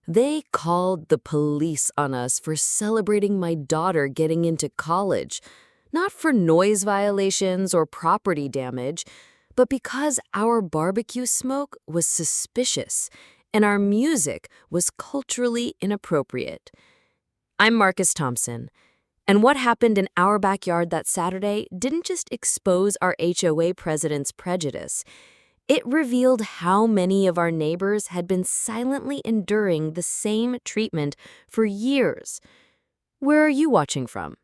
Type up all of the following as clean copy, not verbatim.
They called the police on us for celebrating my daughter getting into college, not for noise violations or property damage, but because our barbecue smoke was suspicious and our music was culturally inappropriate. I'm Marcus Thompson, and what happened in our backyard that Saturday didn't just expose our HOA president's prejudice. It revealed how many of our neighbors had been silently enduring the same treatment for years. Where are you watching from?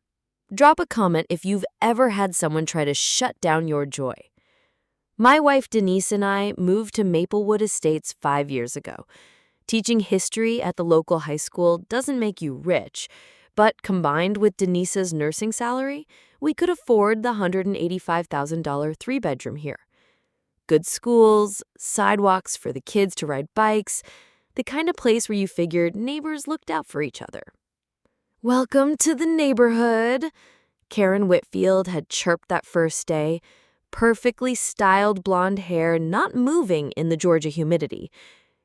Drop a comment if you've ever had someone try to shut down your joy. My wife Denise and I moved to Maplewood Estates 5 years ago. Teaching history at the local high school doesn't make you rich, but combined with Denise's nursing salary, we could afford the $185,000 three-bedroom here. Good schools, sidewalks for the kids to ride bikes, the kind of place where you figured neighbors looked out for each other. "Welcome to the neighborhood," Karen Whitfield had chirped that first day, perfectly styled blonde hair not moving in the Georgia humidity.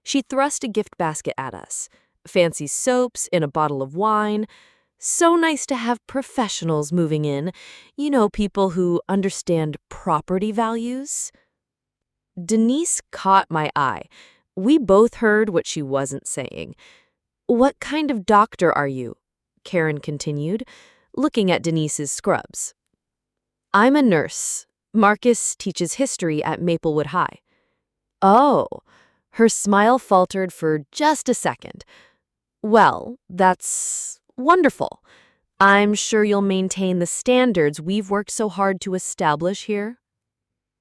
She thrust a gift basket at us, fancy soaps and a bottle of wine. So nice to have professionals moving in, people who understand property values. Denise caught my eye. We both heard what she wasn't saying. "What kind of doctor are you?" Karen continued, looking at Denise's scrubs. "I'm a nurse. Marcus teaches history at Maplewood High." "Oh." Her smile faltered for just a second. "Well, that's wonderful. I'm sure you'll maintain the standards we've worked so hard to establish here."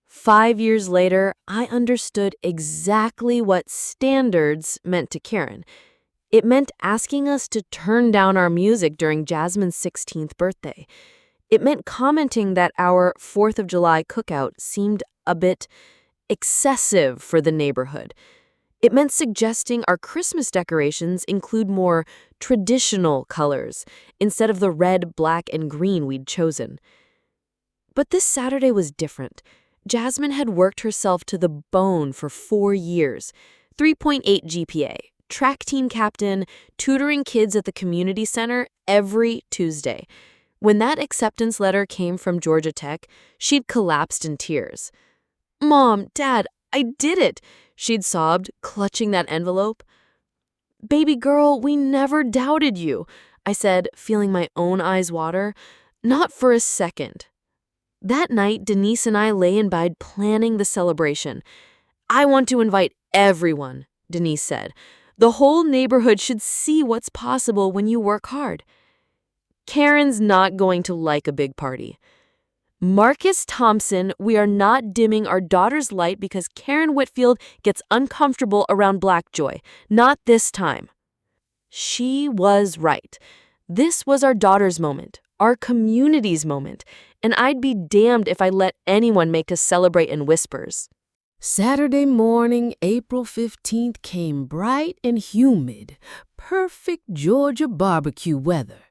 5 years later, I understood exactly what standards meant to Karen. It meant asking us to turn down our music during Jasmine's 16th birthday. It meant commenting that our 4th of July cookout seemed a bit excessive for the neighborhood. It meant suggesting our Christmas decorations include more traditional colors instead of the red, black, and green we'd chosen. But this Saturday was different. Jasmine had worked herself to the bone for 4 years. 3.8 GPA, track team captain, tutoring kids at the community center every Tuesday. When that acceptance letter came from Georgia Tech, she'd collapsed in tears. "Mom, Dad, I did it," she'd sobbed, clutching that envelope. "Baby girl, we never doubted you," I said, feeling my own eyes water. "Not for a second." That night, Denise and I lay in bed planning the celebration. "I want to invite everyone," Denise said. "The whole neighborhood should see what's possible when you work hard." Karen's not going to like a big party. "Marcus Thompson, we are not dimming our daughter's light because Karen Whitfield gets uncomfortable around Black Joy. Not this time." She was right. This was our daughter's moment, our community's moment, and I'd be damned if I let anyone make us celebrate in whispers. Saturday morning, April 15th, came bright and humid, perfect Georgia barbecue weather.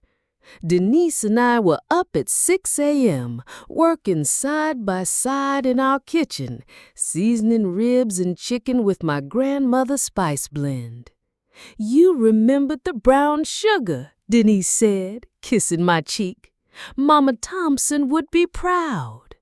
Denise and I were up at 6 a.m., working side by side in our kitchen, seasoning ribs and chicken with my grandmother's spice blend. "You remembered the brown sugar," Denise said, kissing my cheek. "Mama Thompson would be proud."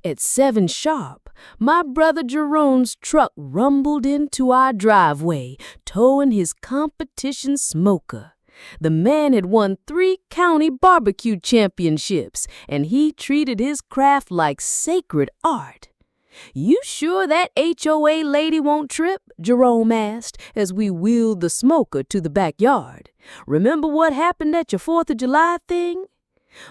At 7 sharp, my brother Jerome's truck rumbled into our driveway, towing his competition smoker. The man had won 3 county barbecue championships, and he treated his craft like sacred art. "You sure that HOA lady won't trip?" Jerome asked as we wheeled the smoker to the backyard. "Remember what happened at your 4th of July thing?"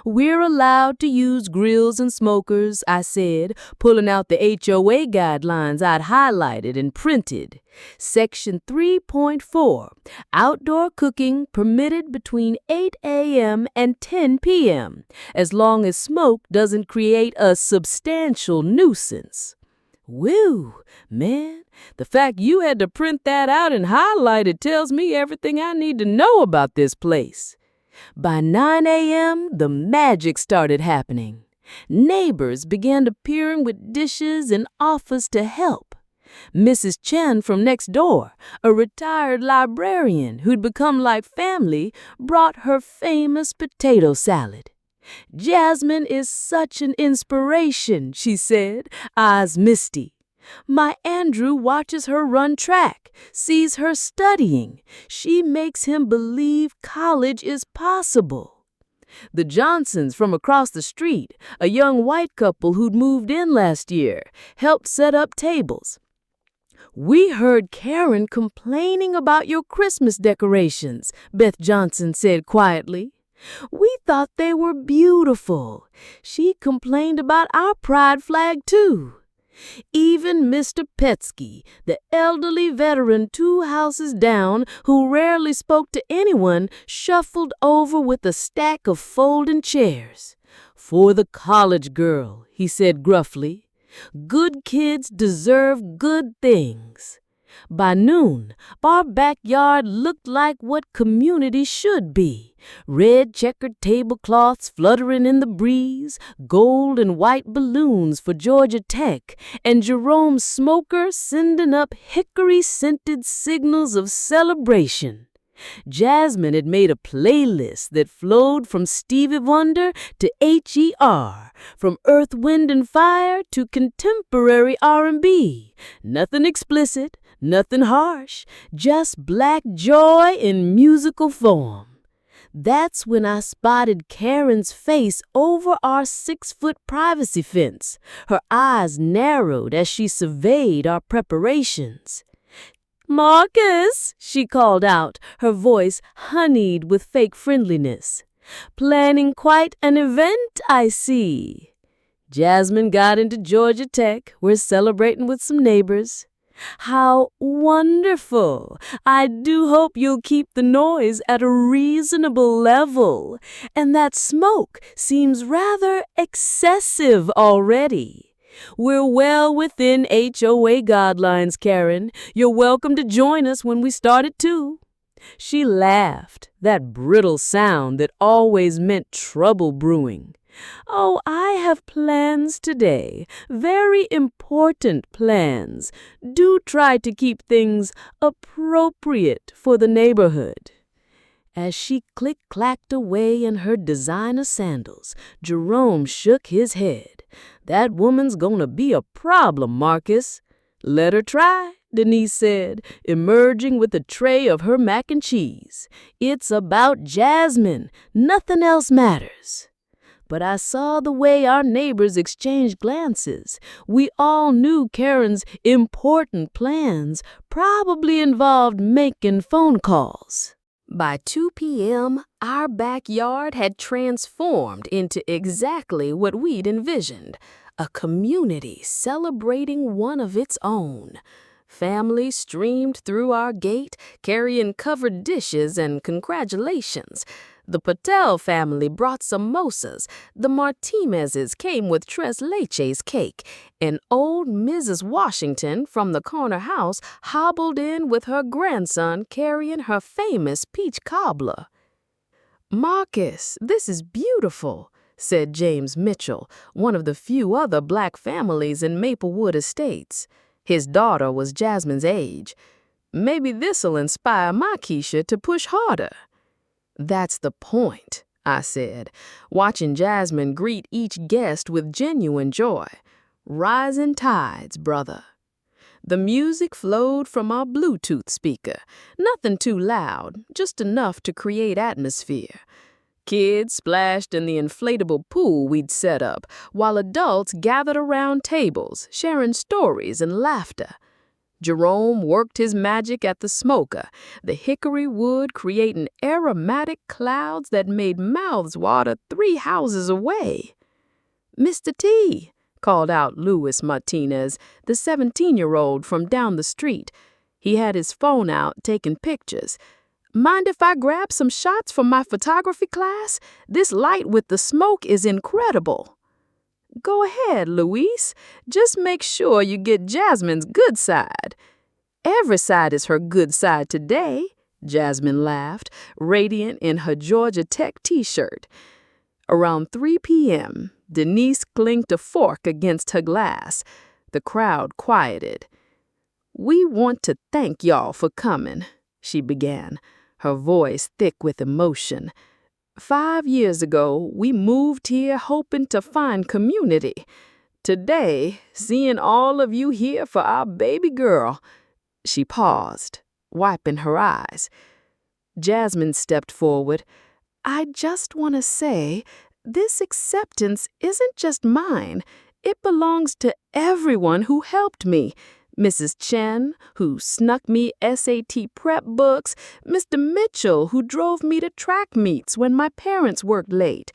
"We're allowed to use grills and smokers," I said, pulling out the HOA guidelines I'd highlighted and printed. Section 3.4, outdoor cooking permitted between 8 a.m. and 10 p.m., as long as smoke doesn't create a substantial nuisance. Whew, man, the fact you had to print that out and highlight it tells me everything I need to know about this place. By 9 a.m., the magic started happening. Neighbors began appearing with dishes and offers to help. Mrs. Chen from next door, a retired librarian who'd become like family, brought her famous potato salad. "Jasmine is such an inspiration," she said, eyes misty. "My Andrew watches her run track, sees her studying. She makes him believe college is possible." The Johnsons from across the street, a young white couple who'd moved in last year, helped set up tables. "We heard Karen complaining about your Christmas decorations," Beth Johnson said quietly. "We thought they were beautiful. She complained about our pride flag, too." Even Mr. Petsky, the elderly veteran 2 houses down who rarely spoke to anyone, shuffled over with a stack of folding chairs. "For the college girl," he said gruffly. "Good kids deserve good things." By noon, our backyard looked like what community should be. Red checkered tablecloths fluttering in the breeze, gold and white balloons for Georgia Tech, and Jerome's smoker sending up hickory-scented signals of celebration. Jasmine had made a playlist that flowed from Stevie Wonder to HER, from Earth, Wind and Fire to contemporary R&B. Nothing explicit, nothing harsh, just black joy in musical form. That's when I spotted Karen's face over our 6-foot privacy fence. Her eyes narrowed as she surveyed our preparations. "Marcus," she called out, her voice honeyed with fake friendliness. "Planning quite an event, I see." Jasmine got into Georgia Tech. We're celebrating with some neighbors. "How wonderful! I do hope you'll keep the noise at a reasonable level. And that smoke seems rather excessive already." "We're well within HOA guidelines, Karen. You're welcome to join us when we start at 2. She laughed, that brittle sound that always meant trouble brewing. "Oh, I have plans today, very important plans. Do try to keep things appropriate for the neighborhood." As she click-clacked away in her designer sandals, Jerome shook his head. "That woman's gonna be a problem, Marcus." "Let her try," Denise said, emerging with a tray of her mac and cheese. "It's about Jasmine. Nothing else matters." But I saw the way our neighbors exchanged glances. We all knew Karen's important plans probably involved making phone calls. By 2 p.m., our backyard had transformed into exactly what we'd envisioned, a community celebrating one of its own. Families streamed through our gate, carrying covered dishes and congratulations. The Patel family brought samosas, the Martinezes came with tres leches cake, and old Mrs. Washington from the corner house hobbled in with her grandson carrying her famous peach cobbler. "Marcus, this is beautiful," said James Mitchell, one of the few other black families in Maplewood Estates. His daughter was Jasmine's age. "Maybe this'll inspire my Keisha to push harder." "That's the point," I said, watching Jasmine greet each guest with genuine joy. "Rising tides, brother." The music flowed from our Bluetooth speaker, nothing too loud, just enough to create atmosphere. Kids splashed in the inflatable pool we'd set up, while adults gathered around tables, sharing stories and laughter. Jerome worked his magic at the smoker, the hickory wood creating aromatic clouds that made mouths water 3 houses away. "Mr. T," called out Louis Martinez, the 17-year-old from down the street. He had his phone out taking pictures. "Mind if I grab some shots for my photography class? This light with the smoke is incredible." "Go ahead, Luis. Just make sure you get Jasmine's good side." "Every side is her good side today," Jasmine laughed, radiant in her Georgia Tech t-shirt. Around 3 p.m., Denise clinked a fork against her glass. The crowd quieted. "We want to thank y'all for coming," she began, her voice thick with emotion. "5 years ago, we moved here hoping to find community. Today, seeing all of you here for our baby girl." She paused, wiping her eyes. Jasmine stepped forward. "I just want to say, this acceptance isn't just mine. It belongs to everyone who helped me. Mrs. Chen, who snuck me SAT prep books, Mr. Mitchell, who drove me to track meets when my parents worked late.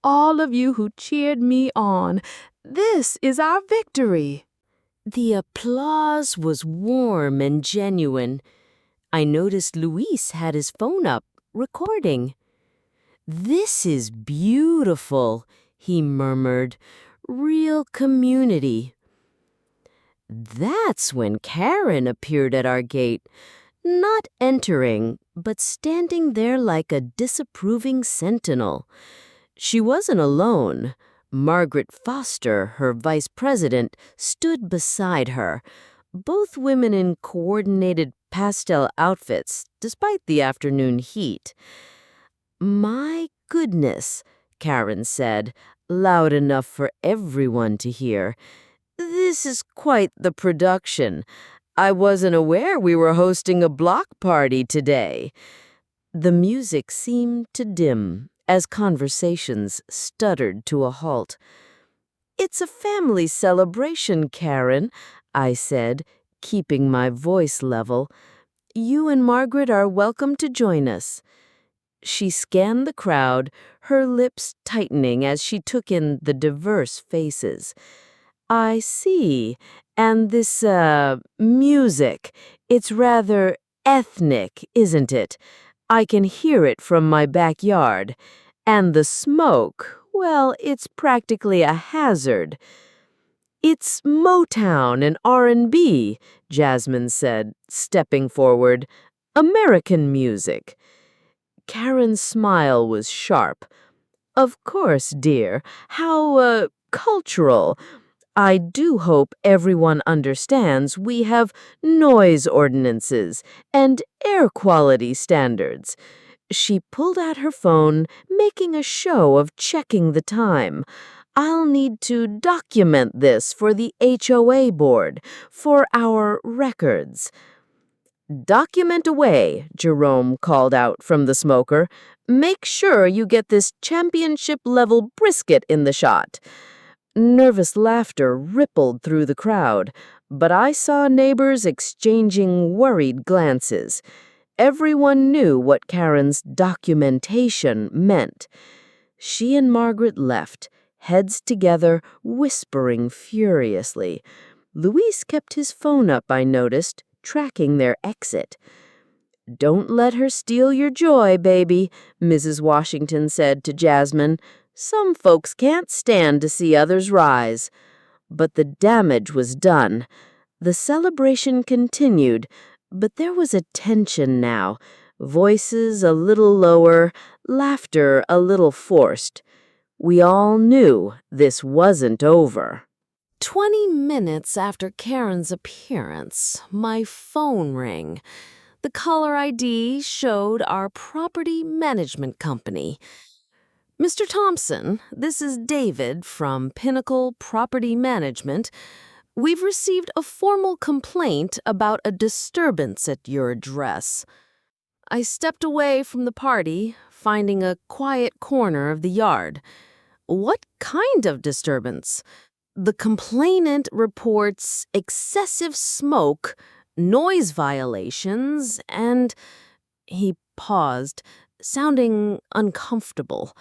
All of you who cheered me on. This is our victory." The applause was warm and genuine. I noticed Luis had his phone up, recording. "This is beautiful," he murmured. "Real community." That's when Karen appeared at our gate, not entering, but standing there like a disapproving sentinel. She wasn't alone. Margaret Foster, her vice president, stood beside her, both women in coordinated pastel outfits, despite the afternoon heat. "My goodness," Karen said, loud enough for everyone to hear. "This is quite the production. I wasn't aware we were hosting a block party today." The music seemed to dim as conversations stuttered to a halt. "It's a family celebration, Karen," I said, keeping my voice level. "You and Margaret are welcome to join us." She scanned the crowd, her lips tightening as she took in the diverse faces. "I see. And this, music, it's rather ethnic, isn't it? I can hear it from my backyard. And the smoke, well, it's practically a hazard." "It's Motown and R&B, Jasmine said, stepping forward. "American music." Karen's smile was sharp. "Of course, dear. How, cultural. I do hope everyone understands we have noise ordinances and air quality standards." She pulled out her phone, making a show of checking the time. "I'll need to document this for the HOA board, for our records." "Document away," Jerome called out from the smoker. "Make sure you get this championship-level brisket in the shot." Nervous laughter rippled through the crowd, but I saw neighbors exchanging worried glances. Everyone knew what Karen's documentation meant. She and Margaret left, heads together, whispering furiously. Luis kept his phone up, I noticed, tracking their exit. "Don't let her steal your joy, baby," Mrs. Washington said to Jasmine. "Some folks can't stand to see others rise." But the damage was done. The celebration continued, but there was a tension now, voices a little lower, laughter a little forced. We all knew this wasn't over. 20 minutes after Karen's appearance, my phone rang. The caller ID showed our property management company. "Mr. Thompson, this is David from Pinnacle Property Management. We've received a formal complaint about a disturbance at your address." I stepped away from the party, finding a quiet corner of the yard. "What kind of disturbance?" "The complainant reports excessive smoke, noise violations, and—" He paused, sounding uncomfortable.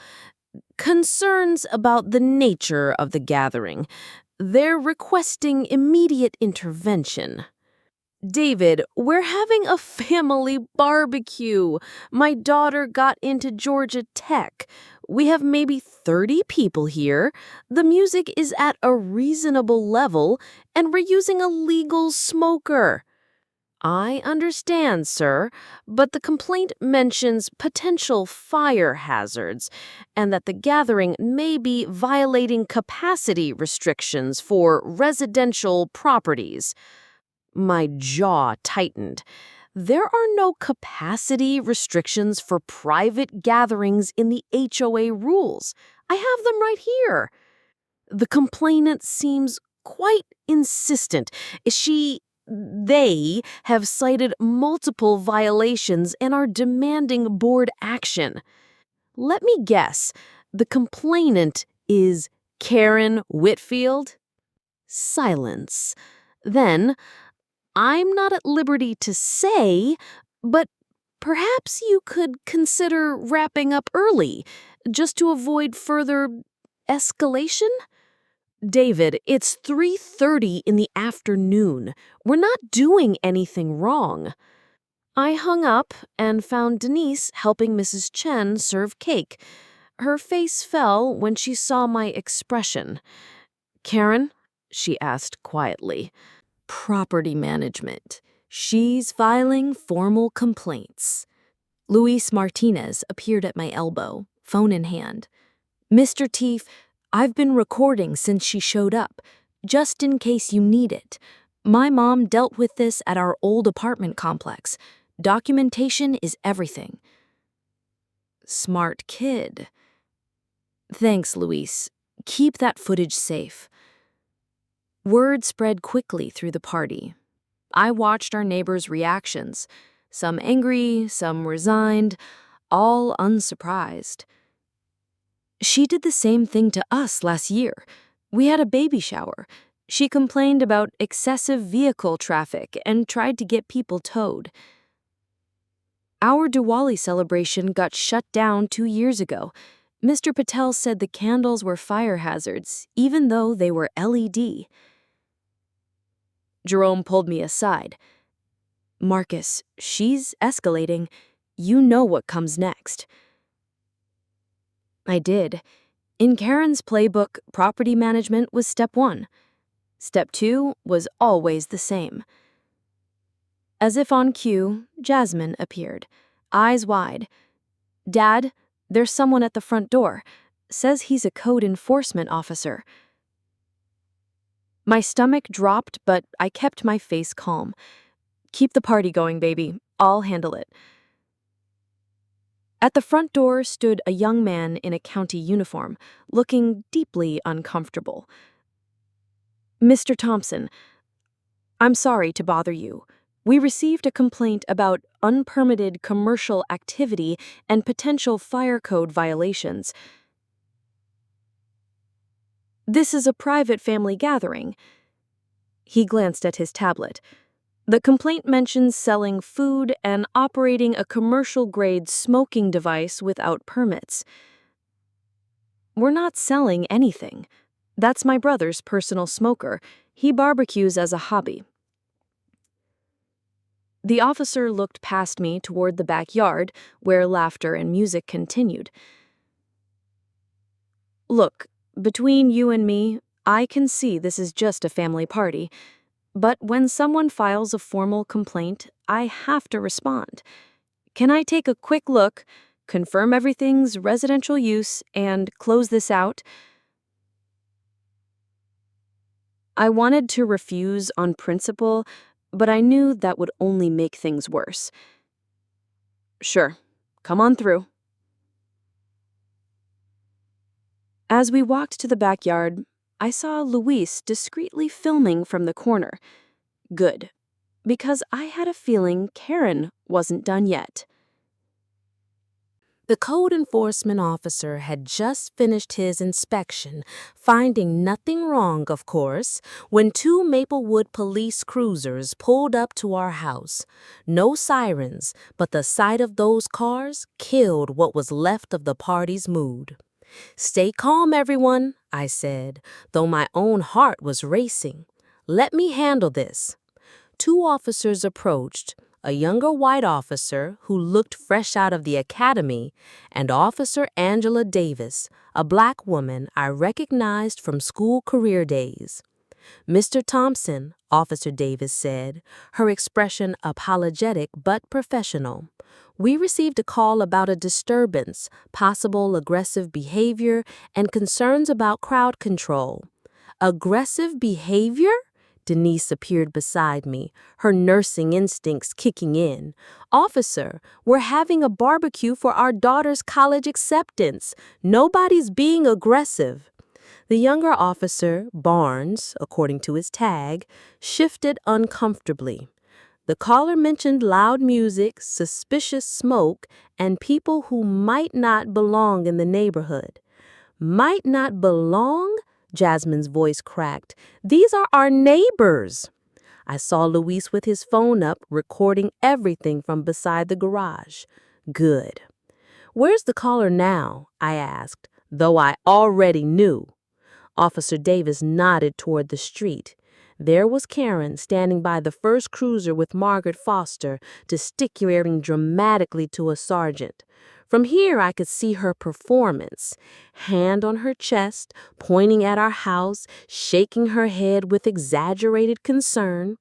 "Concerns about the nature of the gathering. They're requesting immediate intervention." "David, we're having a family barbecue. My daughter got into Georgia Tech. We have maybe 30 people here. The music is at a reasonable level, and we're using a legal smoker." "I understand, sir, but the complaint mentions potential fire hazards and that the gathering may be violating capacity restrictions for residential properties." My jaw tightened. There are no capacity restrictions for private gatherings in the HOA rules. I have them right here. The complainant seems quite insistent. They have cited multiple violations and are demanding board action. Let me guess, the complainant is Karen Whitfield? Silence. Then, I'm not at liberty to say, but perhaps you could consider wrapping up early, just to avoid further escalation? David, it's 3:30 in the afternoon. We're not doing anything wrong. I hung up and found Denise helping Mrs. Chen serve cake. Her face fell when she saw my expression. Karen, she asked quietly. Property management. She's filing formal complaints. Luis Martinez appeared at my elbow, phone in hand. Mr. Teef, I've been recording since she showed up, just in case you need it. My mom dealt with this at our old apartment complex. Documentation is everything. Smart kid. Thanks, Luis. Keep that footage safe. Word spread quickly through the party. I watched our neighbors' reactions, some angry, some resigned, all unsurprised. She did the same thing to us last year. We had a baby shower. She complained about excessive vehicle traffic and tried to get people towed. Our Diwali celebration got shut down 2 years ago. Mr. Patel said the candles were fire hazards, even though they were LED. Jerome pulled me aside. Marcus, she's escalating. You know what comes next. I did. In Karen's playbook, property management was step 1. Step 2 was always the same. As if on cue, Jasmine appeared, eyes wide. Dad, there's someone at the front door. Says he's a code enforcement officer. My stomach dropped, but I kept my face calm. Keep the party going, baby. I'll handle it. At the front door stood a young man in a county uniform, looking deeply uncomfortable. Mr. Thompson, I'm sorry to bother you. We received a complaint about unpermitted commercial activity and potential fire code violations. This is a private family gathering. He glanced at his tablet. The complaint mentions selling food and operating a commercial-grade smoking device without permits. We're not selling anything. That's my brother's personal smoker. He barbecues as a hobby. The officer looked past me toward the backyard, where laughter and music continued. Look, between you and me, I can see this is just a family party. But when someone files a formal complaint, I have to respond. Can I take a quick look, confirm everything's residential use, and close this out? I wanted to refuse on principle, but I knew that would only make things worse. Sure, come on through. As we walked to the backyard, I saw Luis discreetly filming from the corner. Good, because I had a feeling Karen wasn't done yet. The code enforcement officer had just finished his inspection, finding nothing wrong, of course, when 2 Maplewood police cruisers pulled up to our house. No sirens, but the sight of those cars killed what was left of the party's mood. Stay calm, everyone, I said, though my own heart was racing. Let me handle this. 2 officers approached, a younger white officer who looked fresh out of the academy, and Officer Angela Davis, a black woman I recognized from school career days. Mr. Thompson, Officer Davis said, her expression apologetic but professional. We received a call about a disturbance, possible aggressive behavior, and concerns about crowd control. Aggressive behavior? Denise appeared beside me, her nursing instincts kicking in. "Officer, we're having a barbecue for our daughter's college acceptance. Nobody's being aggressive." The younger officer, Barnes, according to his tag, shifted uncomfortably. The caller mentioned loud music, suspicious smoke, and people who might not belong in the neighborhood. "Might not belong?" Jasmine's voice cracked. "These are our neighbors." I saw Luis with his phone up, recording everything from beside the garage. Good. "Where's the caller now?" I asked, though I already knew. Officer Davis nodded toward the street. There was Karen standing by the first cruiser with Margaret Foster, gesticulating dramatically to a sergeant. From here I could see her performance. Hand on her chest, pointing at our house, shaking her head with exaggerated concern.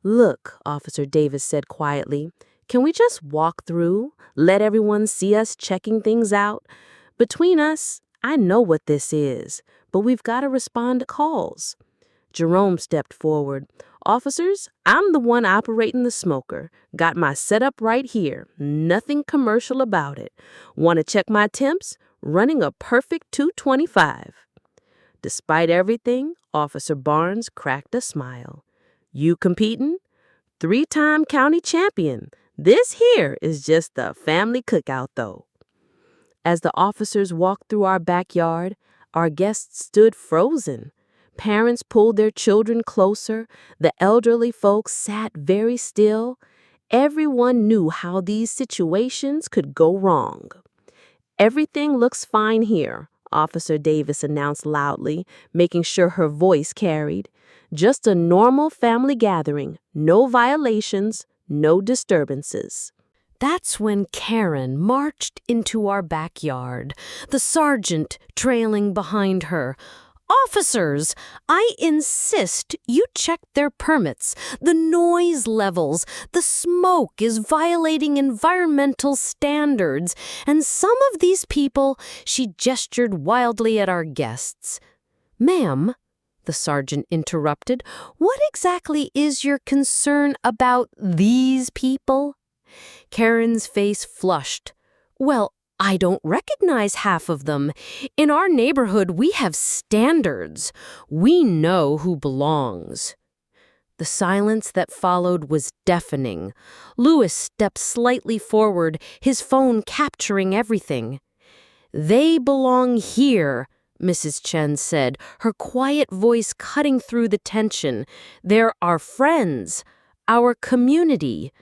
"Look," Officer Davis said quietly, "can we just walk through? Let everyone see us checking things out? Between us, I know what this is, but we've got to respond to calls." Jerome stepped forward. "Officers, I'm the one operating the smoker. Got my setup right here. Nothing commercial about it. Want to check my temps? Running a perfect 225. Despite everything, Officer Barnes cracked a smile. "You competing? 3-time county champion. This here is just the family cookout, though." As the officers walked through our backyard, our guests stood frozen. Parents pulled their children closer. The elderly folks sat very still. Everyone knew how these situations could go wrong. "Everything looks fine here," Officer Davis announced loudly, making sure her voice carried. "Just a normal family gathering. No violations, no disturbances." That's when Karen marched into our backyard, the sergeant trailing behind her. "Officers, I insist you check their permits. The noise levels, the smoke is violating environmental standards, and some of these people," she gestured wildly at our guests. "Ma'am," the sergeant interrupted, "what exactly is your concern about these people?" Karen's face flushed. "Well, I don't recognize half of them. In our neighborhood, we have standards. We know who belongs." The silence that followed was deafening. Louis stepped slightly forward, his phone capturing everything. "They belong here," Mrs. Chen said, her quiet voice cutting through the tension. "They're our friends, our community.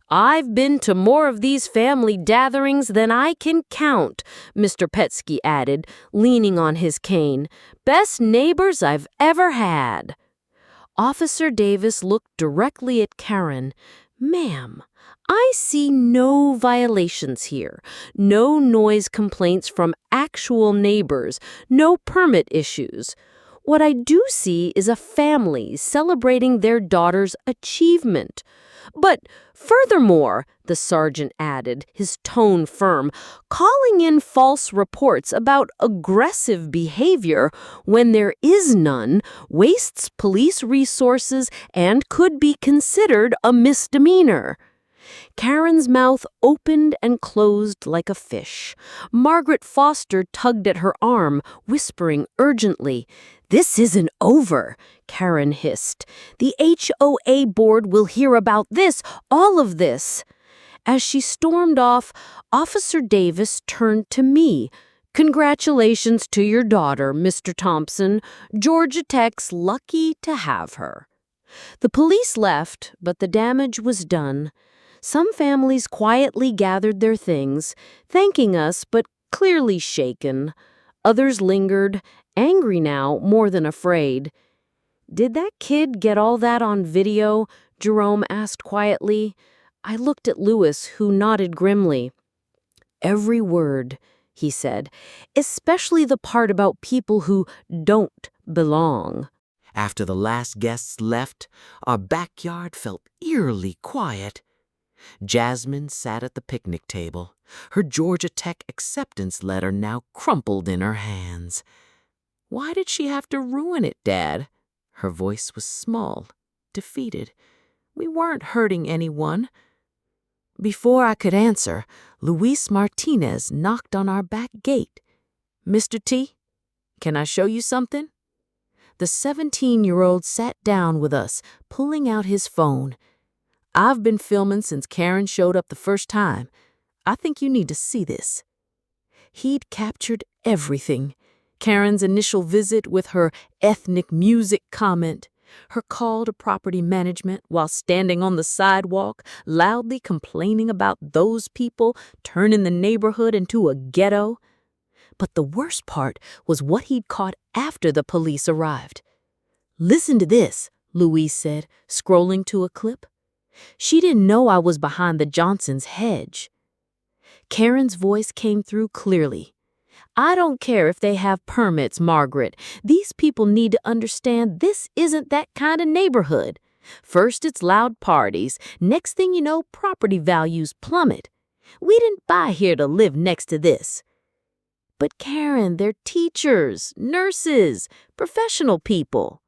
I've been to more of these family gatherings than I can count," Mr. Petsky added, leaning on his cane. "Best neighbors I've ever had." Officer Davis looked directly at Karen. "Ma'am, I see no violations here. No noise complaints from actual neighbors. No permit issues. What I do see is a family celebrating their daughter's achievement. But furthermore," the sergeant added, his tone firm, "calling in false reports about aggressive behavior when there is none wastes police resources and could be considered a misdemeanor." Karen's mouth opened and closed like a fish. Margaret Foster tugged at her arm, whispering urgently. "This isn't over," Karen hissed. "The HOA board will hear about this, all of this." As she stormed off, Officer Davis turned to me. "Congratulations to your daughter, Mr. Thompson. Georgia Tech's lucky to have her." The police left, but the damage was done. Some families quietly gathered their things, thanking us but clearly shaken. Others lingered, angry now more than afraid. "Did that kid get all that on video?" Jerome asked quietly. I looked at Louis, who nodded grimly. "Every word," he said, "especially the part about people who don't belong." After the last guests left, our backyard felt eerily quiet. Jasmine sat at the picnic table, her Georgia Tech acceptance letter now crumpled in her hands. Why did she have to ruin it, Dad? Her voice was small, defeated. We weren't hurting anyone. Before I could answer, Luis Martinez knocked on our back gate. "Mr. T, can I show you something?" The 17-year-old sat down with us, pulling out his phone. "I've been filming since Karen showed up the first time. I think you need to see this." He'd captured everything. Karen's initial visit with her ethnic music comment, her call to property management while standing on the sidewalk, loudly complaining about those people turning the neighborhood into a ghetto. But the worst part was what he'd caught after the police arrived. "Listen to this," Louise said, scrolling to a clip. She didn't know I was behind the Johnsons' hedge. Karen's voice came through clearly. "I don't care if they have permits, Margaret. These people need to understand this isn't that kind of neighborhood. First it's loud parties. Next thing you know, property values plummet. We didn't buy here to live next to this." "But Karen, they're teachers, nurses, professional people."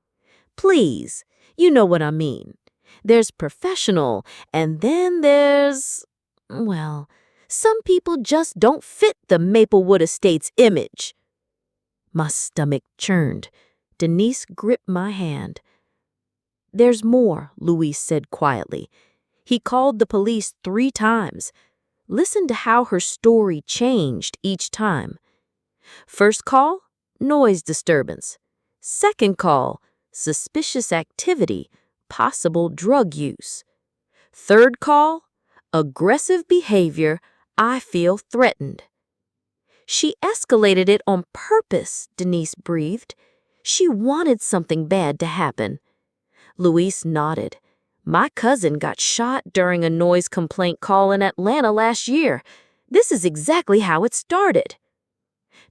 "Please, you know what I mean. There's professional, and then there's, well, some people just don't fit the Maplewood Estates image." My stomach churned. Denise gripped my hand. "There's more," Louise said quietly. "He called the police 3 times. Listen to how her story changed each time. First call, noise disturbance. Second call, suspicious activity, possible drug use. Third call, aggressive behavior, I feel threatened." "She escalated it on purpose," Denise breathed. "She wanted something bad to happen." Luis nodded. "My cousin got shot during a noise complaint call in Atlanta last year. This is exactly how it started."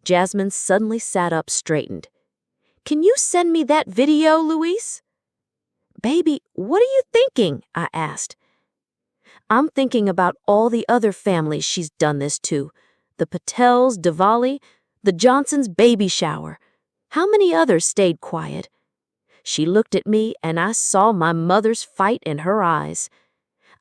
Jasmine suddenly sat up straightened. "Can you send me that video, Luis?" "Baby, what are you thinking?" I asked. "I'm thinking about all the other families she's done this to. The Patels, Diwali, the Johnsons' baby shower. How many others stayed quiet?" She looked at me and I saw my mother's fight in her eyes.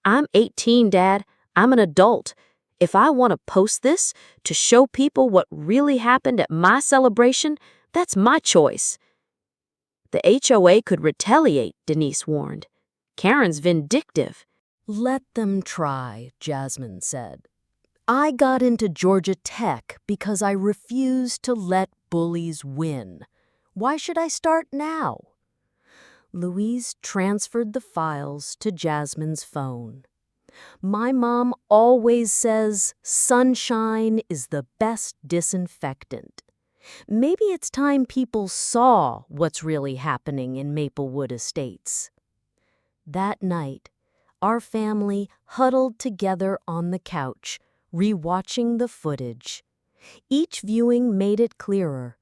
"I'm 18, Dad. I'm an adult. If I want to post this to show people what really happened at my celebration, that's my choice." "The HOA could retaliate," Denise warned. "Karen's vindictive." "Let them try," Jasmine said. "I got into Georgia Tech because I refused to let bullies win. Why should I start now?" Louise transferred the files to Jasmine's phone. "My mom always says sunshine is the best disinfectant. Maybe it's time people saw what's really happening in Maplewood Estates." That night, our family huddled together on the couch, rewatching the footage. Each viewing made it clearer.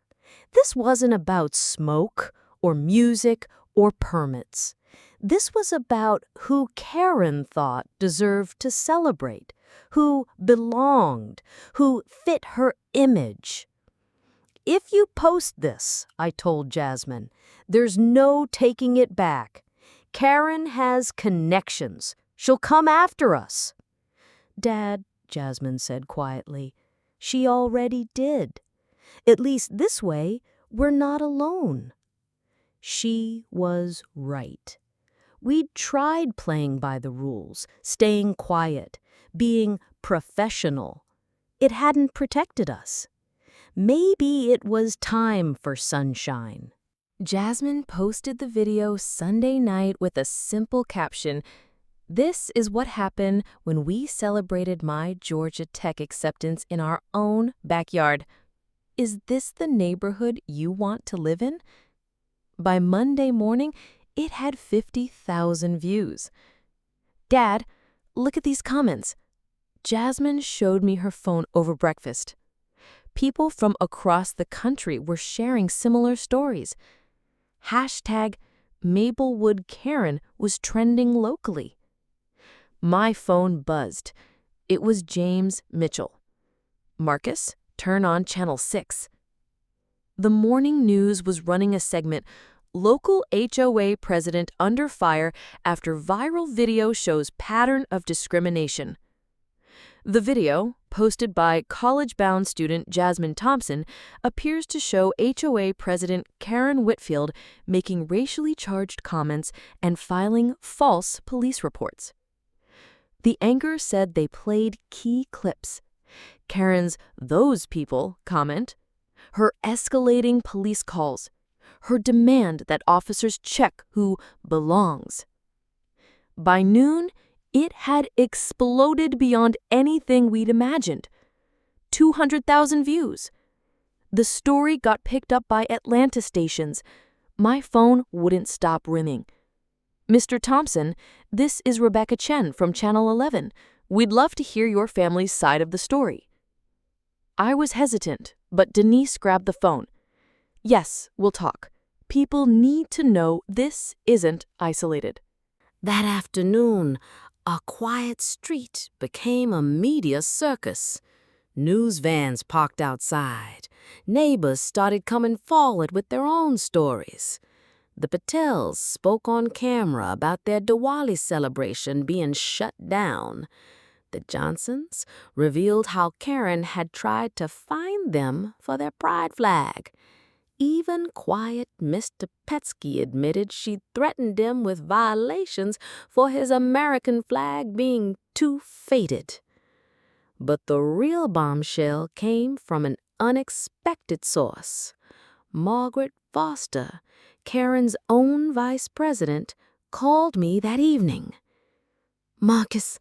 This wasn't about smoke or music or permits. This was about who Karen thought deserved to celebrate, who belonged, who fit her image. "If you post this," I told Jasmine, "there's no taking it back. Karen has connections. She'll come after us." "Dad," Jasmine said quietly, "she already did. At least this way, we're not alone." She was right. We'd tried playing by the rules, staying quiet, being professional. It hadn't protected us. Maybe it was time for sunshine. Jasmine posted the video Sunday night with a simple caption. "This is what happened when we celebrated my Georgia Tech acceptance in our own backyard. Is this the neighborhood you want to live in?" By Monday morning, it had 50,000 views. "Dad, look at these comments." Jasmine showed me her phone over breakfast. People from across the country were sharing similar stories. Hashtag Maplewood Karen was trending locally. My phone buzzed. It was James Mitchell. "Marcus, turn on Channel 6. The morning news was running a segment, Local HOA president under fire after viral video shows pattern of discrimination. The video, posted by college-bound student Jasmine Thompson, appears to show HOA President Karen Whitfield making racially charged comments and filing false police reports. The anchor said they played key clips. Karen's "those people" comment, her escalating police calls, her demand that officers check who belongs. By noon, it had exploded beyond anything we'd imagined. 200,000 views. The story got picked up by Atlanta stations. My phone wouldn't stop ringing. Mr. Thompson, this is Rebecca Chen from Channel 11. We'd love to hear your family's side of the story. I was hesitant, but Denise grabbed the phone. Yes, we'll talk. People need to know this isn't isolated. That afternoon, a quiet street became a media circus. News vans parked outside. Neighbors started coming forward with their own stories. The Patels spoke on camera about their Diwali celebration being shut down. The Johnsons revealed how Karen had tried to fine them for their pride flag. Even quiet Mr. Petsky admitted she'd threatened him with violations for his American flag being too faded. But the real bombshell came from an unexpected source. Margaret Foster, Karen's own vice president, called me that evening. "Marcus,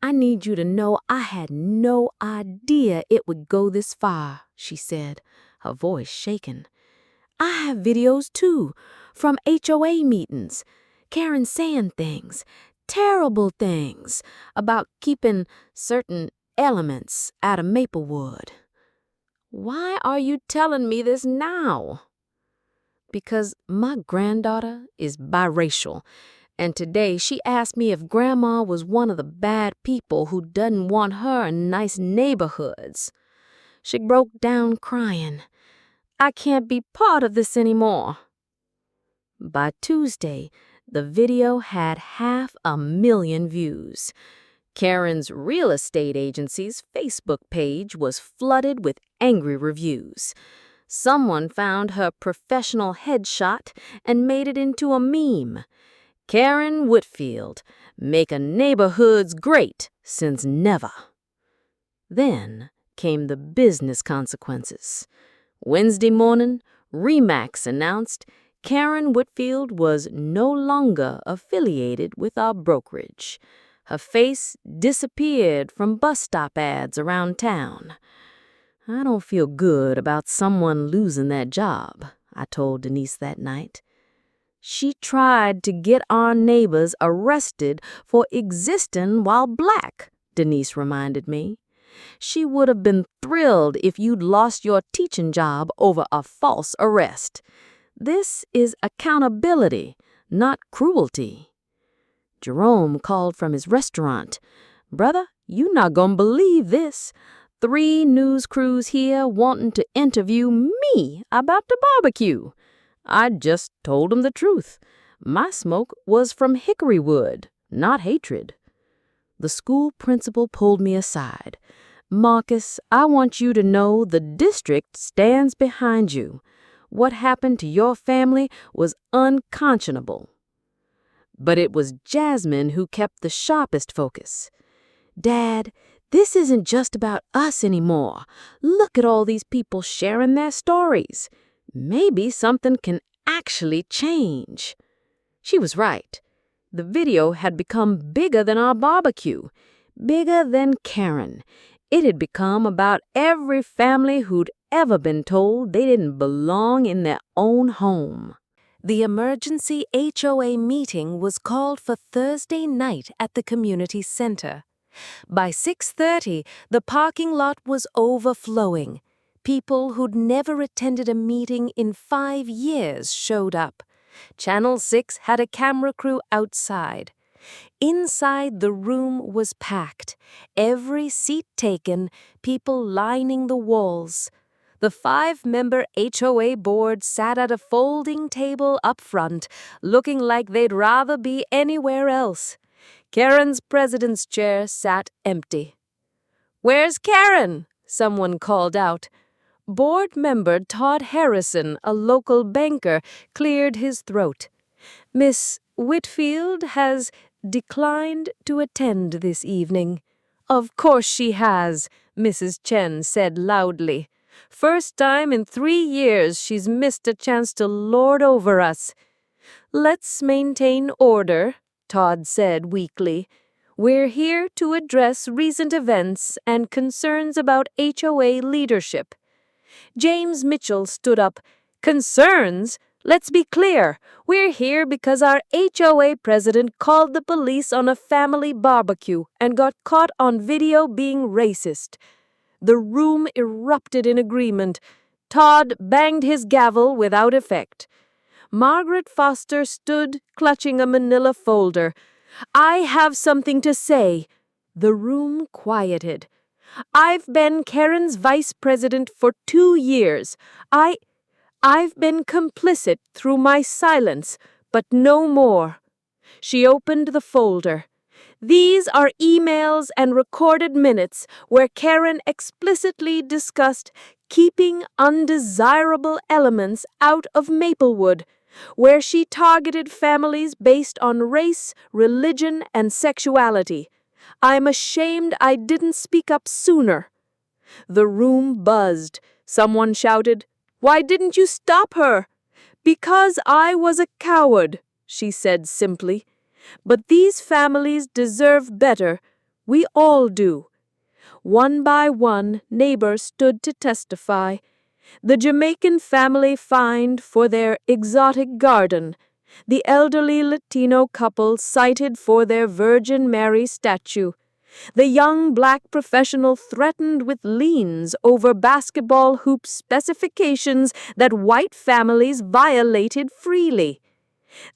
I need you to know I had no idea it would go this far," she said, her voice shaken. "I have videos, too, from HOA meetings. Karen saying things, terrible things, about keeping certain elements out of Maplewood." "Why are you telling me this now?" "Because my granddaughter is biracial, and today she asked me if Grandma was one of the bad people who doesn't want her in nice neighborhoods. She broke down crying. I can't be part of this anymore." By Tuesday, the video had 500,000 views. Karen's real estate agency's Facebook page was flooded with angry reviews. Someone found her professional headshot and made it into a meme. "Karen Whitfield, making neighborhoods great since never." Then came the business consequences. Wednesday morning, RE/MAX announced Karen Whitfield was no longer affiliated with our brokerage. Her face disappeared from bus stop ads around town. "I don't feel good about someone losing that job," I told Denise that night. "She tried to get our neighbors arrested for existing while black," Denise reminded me. "She would have been thrilled if you'd lost your teaching job over a false arrest. This is accountability, not cruelty." Jerome called from his restaurant. "Brother, you not gonna believe this. 3 news crews here wanting to interview me about the barbecue. I just told them the truth. My smoke was from hickory wood, not hatred." The school principal pulled me aside. "Marcus, I want you to know the district stands behind you. What happened to your family was unconscionable." But it was Jasmine who kept the sharpest focus. "Dad, this isn't just about us anymore. Look at all these people sharing their stories. Maybe something can actually change." She was right. The video had become bigger than our barbecue, bigger than Karen. It had become about every family who'd ever been told they didn't belong in their own home. The emergency HOA meeting was called for Thursday night at the community center. By 6:30, the parking lot was overflowing. People who'd never attended a meeting in 5 years showed up. Channel 6 had a camera crew outside. Inside, the room was packed, every seat taken, people lining the walls. The 5-member HOA board sat at a folding table up front, looking like they'd rather be anywhere else. Karen's president's chair sat empty. "Where's Karen?" someone called out. Board member Todd Harrison, a local banker, cleared his throat. "Miss Whitfield has declined to attend this evening." "Of course she has," Mrs. Chen said loudly. "First time in 3 years she's missed a chance to lord over us." "Let's maintain order," Todd said weakly. "We're here to address recent events and concerns about HOA leadership." James Mitchell stood up. "Concerns? Let's be clear. We're here because our HOA president called the police on a family barbecue and got caught on video being racist." The room erupted in agreement. Todd banged his gavel without effect. Margaret Foster stood, clutching a manila folder. "I have something to say." The room quieted. "I've been Karen's vice president for 2 years. I've been complicit through my silence, but no more." She opened the folder. "These are emails and recorded minutes where Karen explicitly discussed keeping undesirable elements out of Maplewood, where she targeted families based on race, religion, and sexuality. I'm ashamed I didn't speak up sooner." The room buzzed. Someone shouted, "Why didn't you stop her?" "Because I was a coward," she said simply. "But these families deserve better. We all do." One by one, neighbors stood to testify. The Jamaican family fined for their exotic garden. The elderly Latino couple cited for their Virgin Mary statue. The young black professional threatened with liens over basketball hoop specifications that white families violated freely.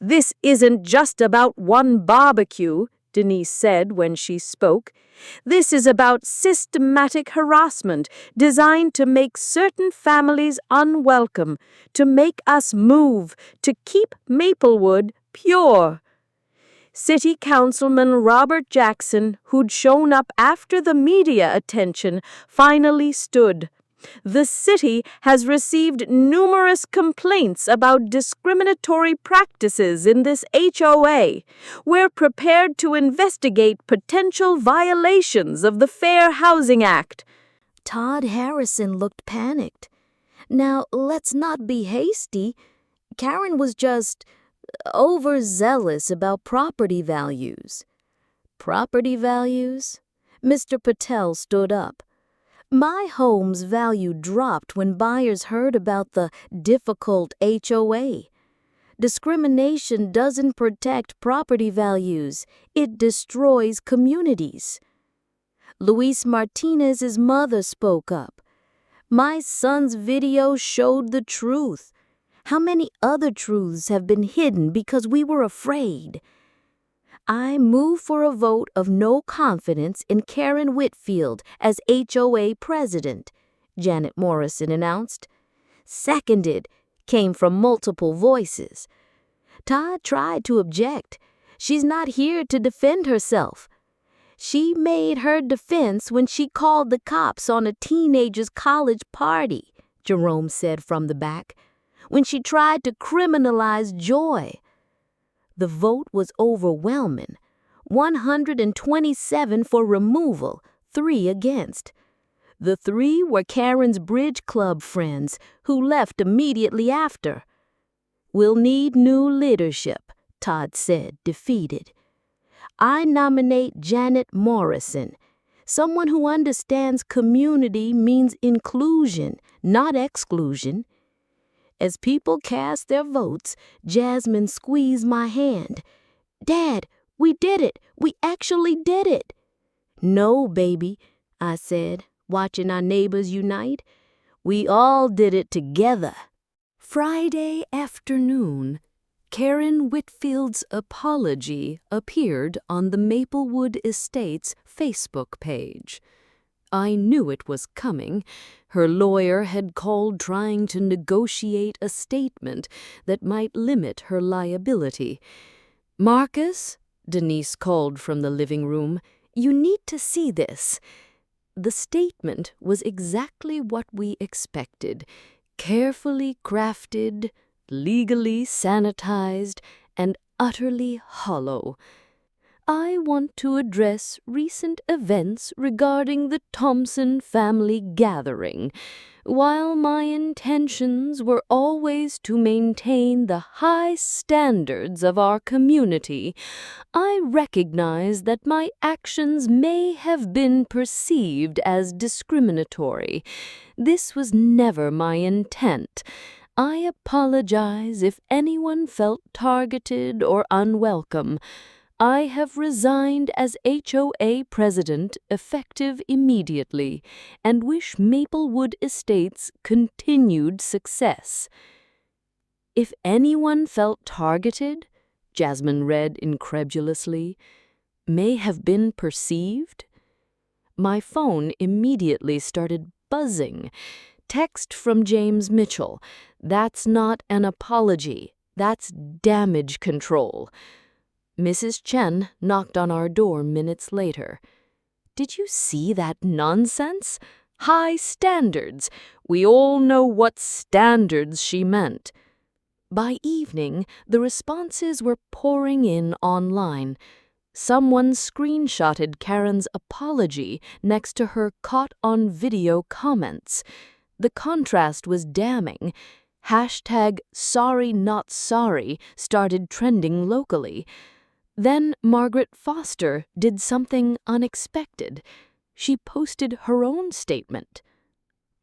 "This isn't just about one barbecue," Denise said when she spoke. "This is about systematic harassment designed to make certain families unwelcome, to make us move, to keep Maplewood pure." City Councilman Robert Jackson, who'd shown up after the media attention, finally stood. "The city has received numerous complaints about discriminatory practices in this HOA. We're prepared to investigate potential violations of the Fair Housing Act." Todd Harrison looked panicked. "Now, let's not be hasty. Karen was just overzealous about property values." "Property values?" Mr. Patel stood up. "My home's value dropped when buyers heard about the difficult HOA. Discrimination doesn't protect property values. It destroys communities." Luis Martinez's mother spoke up. "My son's video showed the truth. How many other truths have been hidden because we were afraid?" "I move for a vote of no confidence in Karen Whitfield as HOA president," Janet Morrison announced. "Seconded," came from multiple voices. Todd tried to object. "She's not here to defend herself." "She made her defense when she called the cops on a teenager's college party," Jerome said from the back. "When she tried to criminalize joy." The vote was overwhelming. 127 for removal, 3 against. The 3 were Karen's Bridge Club friends, who left immediately after. "We'll need new leadership," Todd said, defeated. "I nominate Janet Morrison. Someone who understands community means inclusion, not exclusion." As people cast their votes, Jasmine squeezed my hand. "Dad, we did it. We actually did it." "No, baby," I said, watching our neighbors unite. "We all did it together." Friday afternoon, Karen Whitfield's apology appeared on the Maplewood Estates Facebook page. I knew it was coming. Her lawyer had called trying to negotiate a statement that might limit her liability. "Marcus," Denise called from the living room, "you need to see this." The statement was exactly what we expected. Carefully crafted, legally sanitized, and utterly hollow. "I want to address recent events regarding the Thompson family gathering. While my intentions were always to maintain the high standards of our community, I recognize that my actions may have been perceived as discriminatory. This was never my intent. I apologize if anyone felt targeted or unwelcome. I have resigned as HOA president effective immediately and wish Maplewood Estates continued success." "If anyone felt targeted," Jasmine read incredulously, "may have been perceived?" My phone immediately started buzzing. Text from James Mitchell. "That's not an apology. That's damage control." Mrs. Chen knocked on our door minutes later. "Did you see that nonsense? High standards. We all know what standards she meant." By evening, the responses were pouring in online. Someone screenshotted Karen's apology next to her caught-on-video comments. The contrast was damning. #SorryNotSorry started trending locally. Then Margaret Foster did something unexpected. She posted her own statement.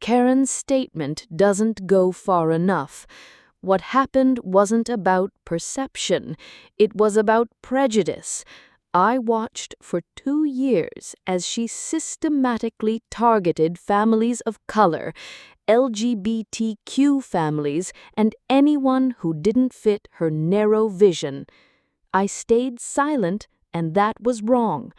"Karen's statement doesn't go far enough. What happened wasn't about perception. It was about prejudice. I watched for 2 years as she systematically targeted families of color, LGBTQ families, and anyone who didn't fit her narrow vision. I stayed silent, and that was wrong.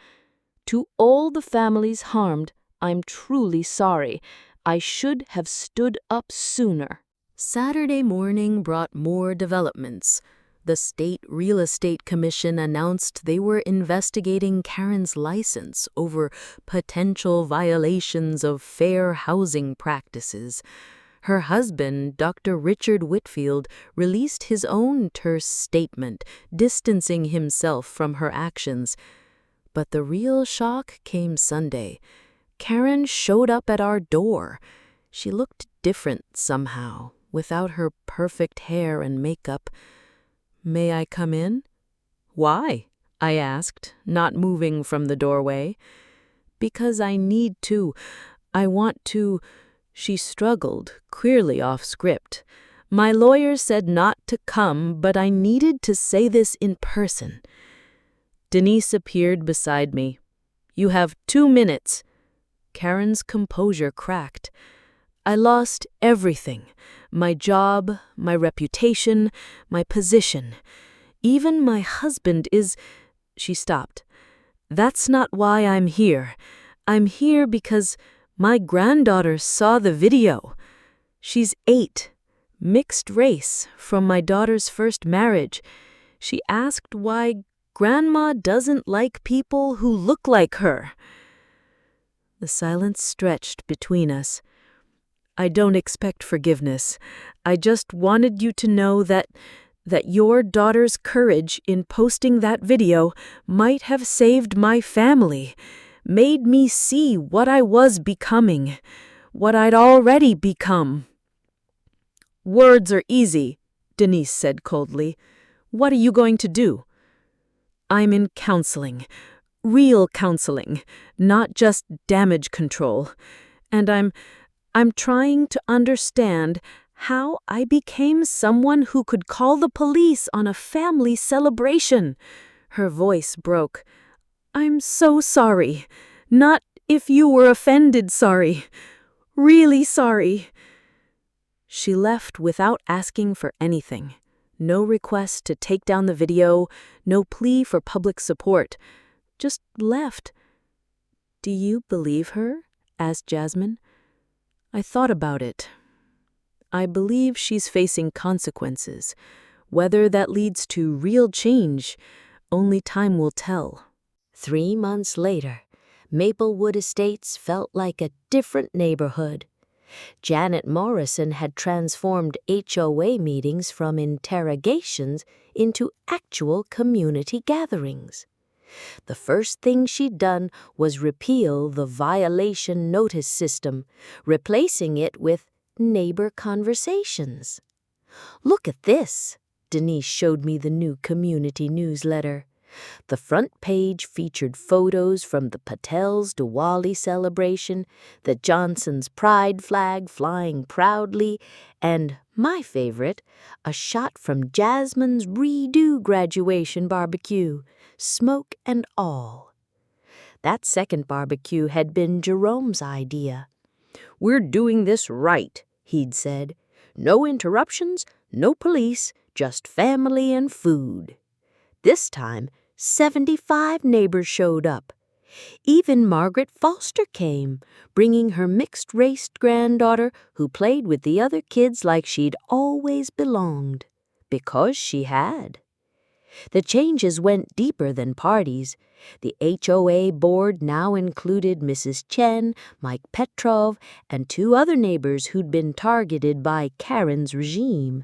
To all the families harmed, I'm truly sorry. I should have stood up sooner." Saturday morning brought more developments. The State Real Estate Commission announced they were investigating Karen's license over potential violations of fair housing practices. Her husband, Dr. Richard Whitfield, released his own terse statement, distancing himself from her actions. But the real shock came Sunday. Karen showed up at our door. She looked different somehow, without her perfect hair and makeup. "May I come in?" "Why?" I asked, not moving from the doorway. "Because I need to. I want to." She struggled, clearly off script. "My lawyer said not to come, but I needed to say this in person." Denise appeared beside me. "You have 2 minutes." Karen's composure cracked. "I lost everything. My job, my reputation, my position. Even my husband is—" She stopped. "That's not why I'm here. I'm here because my granddaughter saw the video. She's 8, mixed race, from my daughter's first marriage. She asked why Grandma doesn't like people who look like her." The silence stretched between us. "I don't expect forgiveness. I just wanted you to know that your daughter's courage in posting that video might have saved my family, made me see what I was becoming, what I'd already become." "Words are easy," Denise said coldly. "What are you going to do?" "I'm in counseling. Real counseling, not just damage control. And I'm trying to understand how I became someone who could call the police on a family celebration." Her voice broke. "I'm so sorry. Not if you were offended sorry. Really sorry." She left without asking for anything. No request to take down the video, no plea for public support. Just left. "Do you believe her?" asked Jasmine. I thought about it. I believe she's facing consequences. Whether that leads to real change, only time will tell. 3 months later, Maplewood Estates felt like a different neighborhood. Janet Morrison had transformed HOA meetings from interrogations into actual community gatherings. The first thing she'd done was repeal the violation notice system, replacing it with neighbor conversations. "Look at this," Denise showed me the new community newsletter. The front page featured photos from the Patel's Diwali celebration, the Johnson's pride flag flying proudly, and, my favorite, a shot from Jasmine's redo graduation barbecue, smoke and all. That second barbecue had been Jerome's idea. "We're doing this right," he'd said. "No interruptions, no police, just family and food." This time, 75 neighbors showed up. Even Margaret Foster came, bringing her mixed-race granddaughter who played with the other kids like she'd always belonged, because she had. The changes went deeper than parties. The HOA board now included Mrs. Chen, Mike Petrov, and 2 other neighbors who'd been targeted by Karen's regime.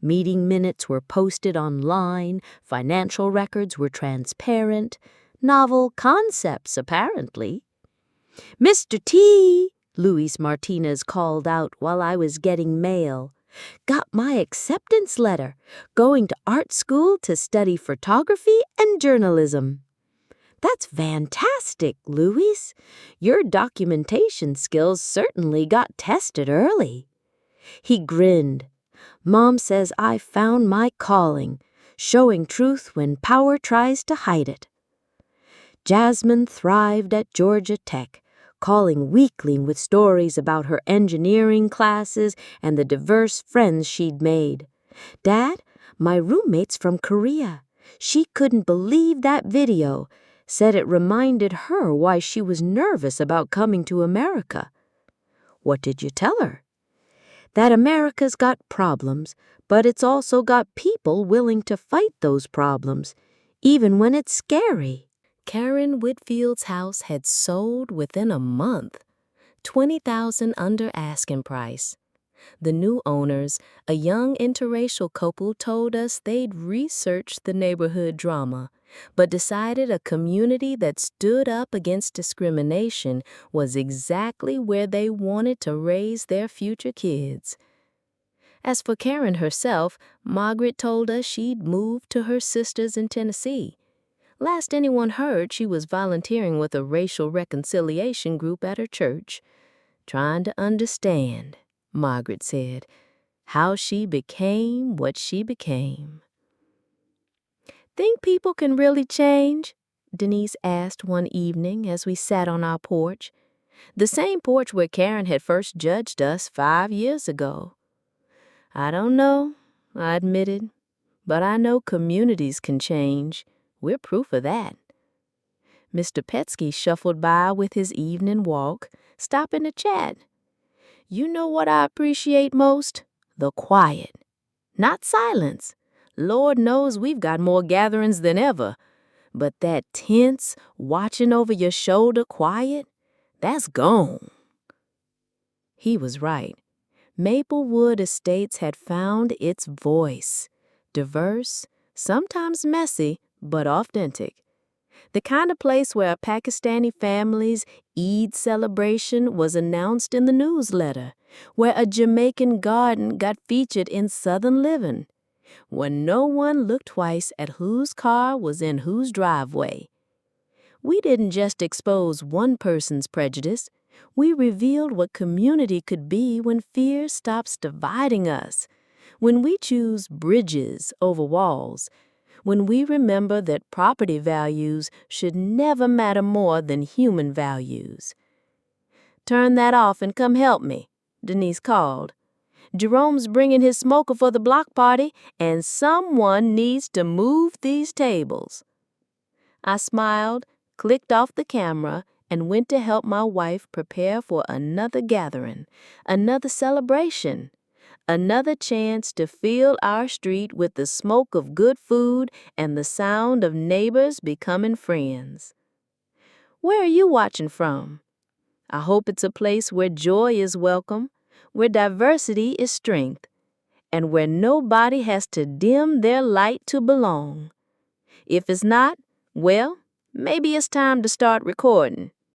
Meeting minutes were posted online, financial records were transparent, novel concepts apparently. "Mr. T," Luis Martinez called out while I was getting mail. "Got my acceptance letter, going to art school to study photography and journalism." "That's fantastic, Luis. Your documentation skills certainly got tested early." He grinned. "Mom says I found my calling, showing truth when power tries to hide it." Jasmine thrived at Georgia Tech, calling weekly with stories about her engineering classes and the diverse friends she'd made. "Dad, my roommate's from Korea. She couldn't believe that video, said it reminded her why she was nervous about coming to America." "What did you tell her?" "That America's got problems, but it's also got people willing to fight those problems, even when it's scary." Karen Whitfield's house had sold within a month, $20,000 under asking price. The new owners, a young interracial couple, told us they'd researched the neighborhood drama, but decided a community that stood up against discrimination was exactly where they wanted to raise their future kids. As for Karen herself, Margaret told us she'd moved to her sisters in Tennessee. Last anyone heard, she was volunteering with a racial reconciliation group at her church. "Trying to understand," Margaret said, "how she became what she became." "Think people can really change?" Denise asked one evening as we sat on our porch, the same porch where Karen had first judged us 5 years ago. "I don't know," I admitted, "but I know communities can change. We're proof of that." Mr. Petsky shuffled by with his evening walk, stopping to chat. "You know what I appreciate most? The quiet. Not silence. Lord knows we've got more gatherings than ever. But that tense, watching over your shoulder quiet, that's gone." He was right. Maplewood Estates had found its voice. Diverse, sometimes messy, but authentic. The kind of place where a Pakistani family's Eid celebration was announced in the newsletter, where a Jamaican garden got featured in Southern Living, where no one looked twice at whose car was in whose driveway. We didn't just expose one person's prejudice. We revealed what community could be when fear stops dividing us, when we choose bridges over walls, when we remember that property values should never matter more than human values. "Turn that off and come help me," Denise called. "Jerome's bringing his smoker for the block party, and someone needs to move these tables." I smiled, clicked off the camera, and went to help my wife prepare for another gathering, another celebration, another chance to fill our street with the smoke of good food and the sound of neighbors becoming friends. Where are you watching from? I hope it's a place where joy is welcome, where diversity is strength, and where nobody has to dim their light to belong. If it's not, well, maybe it's time to start recording.